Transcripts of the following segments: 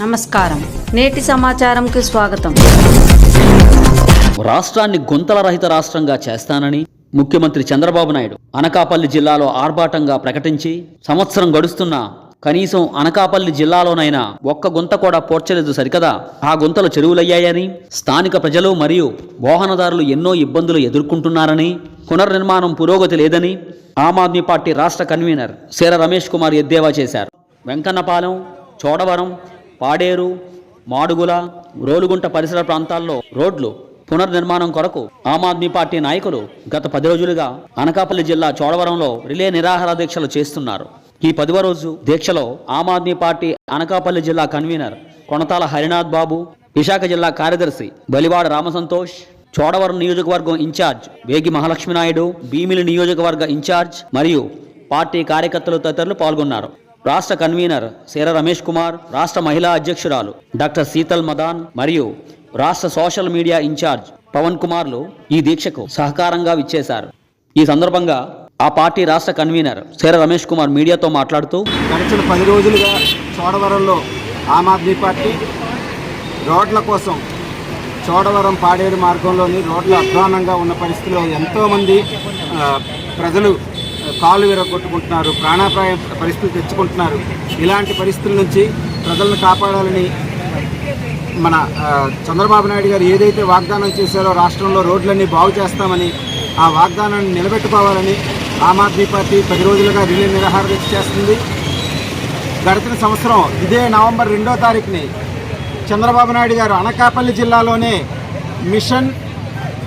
నమస్కారం. నేటి సమాచారంకి స్వాగతం. రాష్ట్రాన్ని గుంతల రహిత రాష్ట్రంగా చేస్తానని ముఖ్యమంత్రి చంద్రబాబు నాయుడు అనకాపల్లి జిల్లాలో ఆర్భాటంగా ప్రకటించి సంవత్సరం గడుస్తున్నా కనీసం అనకాపల్లి జిల్లాలోనైనా ఒక్క గుంత కూడా పోడ్చలేదు సరికదా, ఆ గుంతలు చెరువులయ్యాయని, స్థానిక ప్రజలు మరియు వాహనదారులు ఎన్నో ఇబ్బందులు ఎదుర్కొంటున్నారని, పునర్నిర్మాణం పురోగతి లేదని ఆమ్ ఆద్మీ పార్టీ రాష్ట్ర కన్వీనర్ సేర రమేష్ కుమార్ ఎద్దేవా చేశారు. వెంకన్నపాలెం, చోడవరం, పాడేరు, మాడుగుల, రోలుగుంట పరిసర ప్రాంతాల్లో రోడ్లు పునర్నిర్మాణం కొరకు ఆమ్ ఆద్మీ పార్టీ నాయకులు గత 10 రోజులుగా అనకాపల్లి జిల్లా చోడవరంలో రిలే నిరాహార దీక్షలు చేస్తున్నారు. ఈ 10వ రోజు దీక్షలో ఆమ్ ఆద్మీ పార్టీ అనకాపల్లి జిల్లా కన్వీనర్ కొనతాల హరినాథ్ బాబు, విశాఖ జిల్లా కార్యదర్శి బలివాడ రామసంతోష్, చోడవరం నియోజకవర్గం ఇన్ఛార్జ్ వేగి మహాలక్ష్మి నాయుడు, భీమిలి నియోజకవర్గ ఇన్ఛార్జ్ మరియు పార్టీ కార్యకర్తలు తదితరులు పాల్గొన్నారు. రాష్ట్ర కన్వీనర్ సేర రమేష్ కుమార్, రాష్ట్ర మహిళా అధ్యక్షురాలు డాక్టర్ శీతల్ మదాన్ మరియు రాష్ట్ర సోషల్ మీడియా ఇన్ఛార్జ్ పవన్ కుమార్లు ఈ దీక్షకు సహకారంగా విచ్చేశారు. ఈ సందర్భంగా ఆ పార్టీ రాష్ట్ర కన్వీనర్ సేర రమేష్ కుమార్ మీడియాతో మాట్లాడుతూ, గడిచిన 10 రోజులుగా చోడవరంలో ఆమ్ ఆద్మీ పార్టీ రోడ్ల కోసం చోడవరం పాడేరు మార్గంలోని రోడ్లు అధ్వానంగా ఉన్న పరిస్థితిలో ఎంతోమంది ప్రజలు కాళ్ళు విరగొట్టుకుంటున్నారు, ప్రాణాపాయ పరిస్థితులు తెచ్చుకుంటున్నారు. ఇలాంటి పరిస్థితుల నుంచి ప్రజలను కాపాడాలని మన చంద్రబాబు నాయుడు గారు ఏదైతే వాగ్దానం చేశారో రాష్ట్రంలో రోడ్లన్నీ బాగు చేస్తామని, ఆ వాగ్దానాన్ని నిలబెట్టుకోవాలని ఆమ్ ఆద్మీ పార్టీ 10 రోజులుగా రిలే నిరాహార దీక్ష చేస్తుంది. గడిచిన సంవత్సరం ఇదే నవంబర్ 2వ తారీఖుని చంద్రబాబు నాయుడు గారు అనకాపల్లి జిల్లాలోనే mission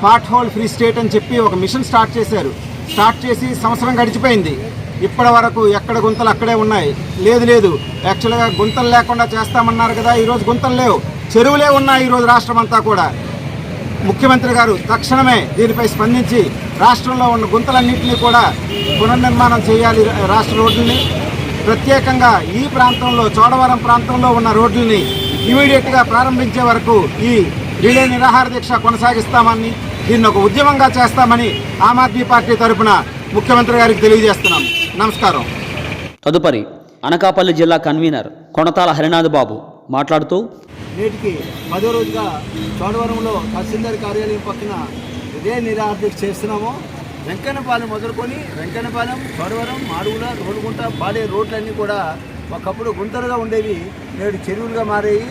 pothole free state అని చెప్పి ఒక మిషన్ స్టార్ట్ చేసి సంవత్సరం గడిచిపోయింది. ఇప్పటి వరకు ఎక్కడ గుంతలు అక్కడే ఉన్నాయి. లేదు యాక్చువల్గా గుంతలు లేకుండా చేస్తామన్నారు కదా, ఈరోజు గుంతలు లేవు, చెరువులే ఉన్నాయి ఈరోజు రాష్ట్రం అంతా కూడా. ముఖ్యమంత్రి గారు తక్షణమే దీనిపై స్పందించి రాష్ట్రంలో ఉన్న గుంతలన్నింటినీ కూడా పునర్నిర్మాణం చేయాలి. రాష్ట్ర రోడ్లని ప్రత్యేకంగా ఈ ప్రాంతంలో చోడవరం ప్రాంతంలో ఉన్న రోడ్లని ఇమీడియట్గా ప్రారంభించే వరకు ఈ రిలే నిరాహార దీక్ష కొనసాగిస్తామని, దీన్ని ఒక ఉద్యమంగా చేస్తామని ఆమ్ ఆద్మీ పార్టీ తరఫున ముఖ్యమంత్రి గారికి తెలియజేస్తున్నాం. నమస్కారం. తదుపరి అనకాపల్లి జిల్లా కన్వీనర్ కొనతాల హరినాథ్ బాబు మాట్లాడుతూ, నేటికి 10వ రోజుగా చోడవరంలో తహసీల్దార్ కార్యాలయం పక్కన ఇదే నిరాహార దీక్ష చేస్తున్నాము. వెంకన్నపాలెం మొదలుకొని వెంకన్నపాలెం, చోడవరం, మాడుగుల, రోలుగుంట, పాడే రోడ్లన్నీ కూడా ఒకప్పుడు గుంతలుగా ఉండేవి, నేడు చెరువులుగా మారాయి.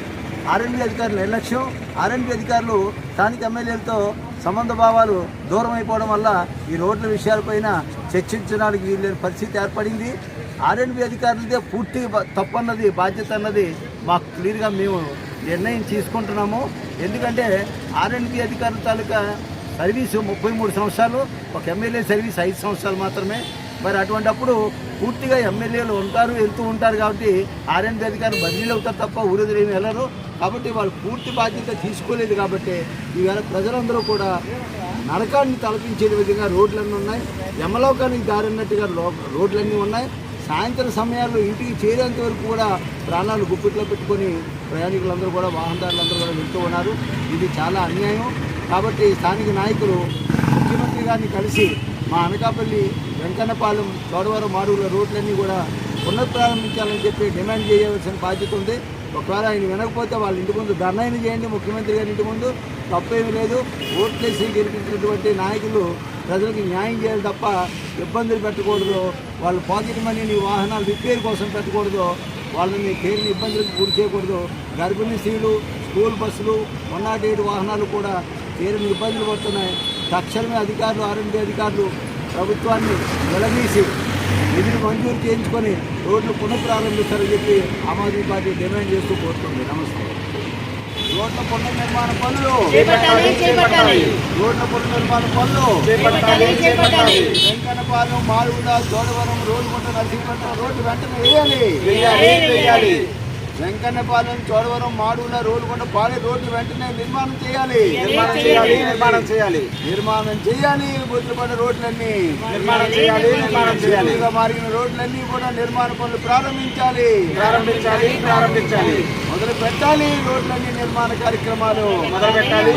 ఆర్ఎండ్బి అధికారుల నిర్లక్ష్యం, ఆర్ఎండ్బి అధికారులు స్థానిక ఎమ్మెల్యేలతో సంబంధ భావాలు దూరం అయిపోవడం వల్ల ఈ రోడ్ల విషయాలపైన చర్చించడానికి వీళ్ళని పరిస్థితి ఏర్పడింది. ఆర్ఎండ్బి అధికారులదే పూర్తి తప్పన్నది, బాధ్యత అన్నది మాకు క్లియర్గా మేము నిర్ణయం తీసుకుంటున్నాము. ఎందుకంటే ఆర్ఎండ్బి అధికారుల తాలూకా సర్వీసు 33 సంవత్సరాలు, ఒక ఎమ్మెల్యే సర్వీస్ 5 సంవత్సరాలు మాత్రమే. మరి అటువంటిప్పుడు పూర్తిగా ఎమ్మెల్యేలు వెళ్తూ ఉంటారు కాబట్టి ఆర్ఎండ్బి అధికారులు బదిలీలు అవుతారు తప్ప ఊరేదేమి వెళ్ళరు. కాబట్టి వాళ్ళు పూర్తి బాధ్యత తీసుకోలేదు. కాబట్టి ఈవేళ ప్రజలందరూ కూడా నరకాన్ని తలపించే విధంగా రోడ్లన్నీ ఉన్నాయి, యమలోకానికి దారిన్నట్టుగా రోడ్లన్నీ ఉన్నాయి. సాయంత్రం సమయాల్లో ఇంటికి చేరేంత వరకు కూడా ప్రాణాలు గుప్పిట్లో పెట్టుకొని ప్రయాణికులందరూ కూడా, వాహనదారులందరూ కూడా వెళ్తూ ఉన్నారు. ఇది చాలా అన్యాయం. కాబట్టి స్థానిక నాయకులు ముఖ్యమంత్రి గారిని కలిసి మా అనకాపల్లి, వెంకన్నపాలెం, చోడవరం, మాడుగుల రోడ్లన్నీ కూడా పునఃప్రారంభించాలని చెప్పి డిమాండ్ చేయవలసిన బాధ్యత ఉంది. ఒకవేళ ఆయన వినకపోతే వాళ్ళ ఇంటి ముందు ధర్నాయిని చేయండి, ముఖ్యమంత్రి గారి ఇంటి ముందు, తప్పేమీ లేదు. ఓట్లేసి గెలిపించినటువంటి నాయకులు ప్రజలకు న్యాయం చేయాలి తప్ప ఇబ్బందులు పెట్టకూడదు. వాళ్ళ పాకెట్ మనీని వాహనాలు రిపేర్ కోసం పెట్టకూడదు, వాళ్ళని తీరిన ఇబ్బందులకు గురి చేయకూడదు. గర్భిణీ స్త్రీలు, స్కూల్ బస్సులు, 108 వాహనాలు కూడా తీరిన ఇబ్బందులు పడుతున్నాయి. తక్షణమే అధికారులు, ఆర్ఎండ్బి అధికారులు ప్రభుత్వాన్ని నిలదీసి నిధులు మంజూరు చేయించుకొని రోడ్లు పునఃప్రారంభిస్తారని చెప్పి ఆమ్ ఆద్మీ పార్టీ డిమాండ్ చేస్తూ కోరుతుంది. నమస్తే. రోడ్ల పునర్నిర్మాణ పనులు, రోడ్ల పునర్నిర్మాణ పనులు వెంకన్నపాలెం, మాడుగుల, చోడవరం, రోలుగుంట, నరసింహపట్నం రోడ్లు వెంటనే వేయాలి. వెంకన్నపాలెం, చోడవరం, మాడుగుల, రోలుగుంట, పాడే రోడ్లు వెంటనే నిర్మాణం చేయాలి. బొద్దుపడ్డ రోడ్లన్నీ నిర్మాణం చేయాలి. మారిన రోడ్లన్నీ కూడా నిర్మాణ పనులు ప్రారంభించాలి. మొదలు పెట్టాలి. రోడ్లన్నీ నిర్మాణ కార్యక్రమాలు మొదలు పెట్టాలి.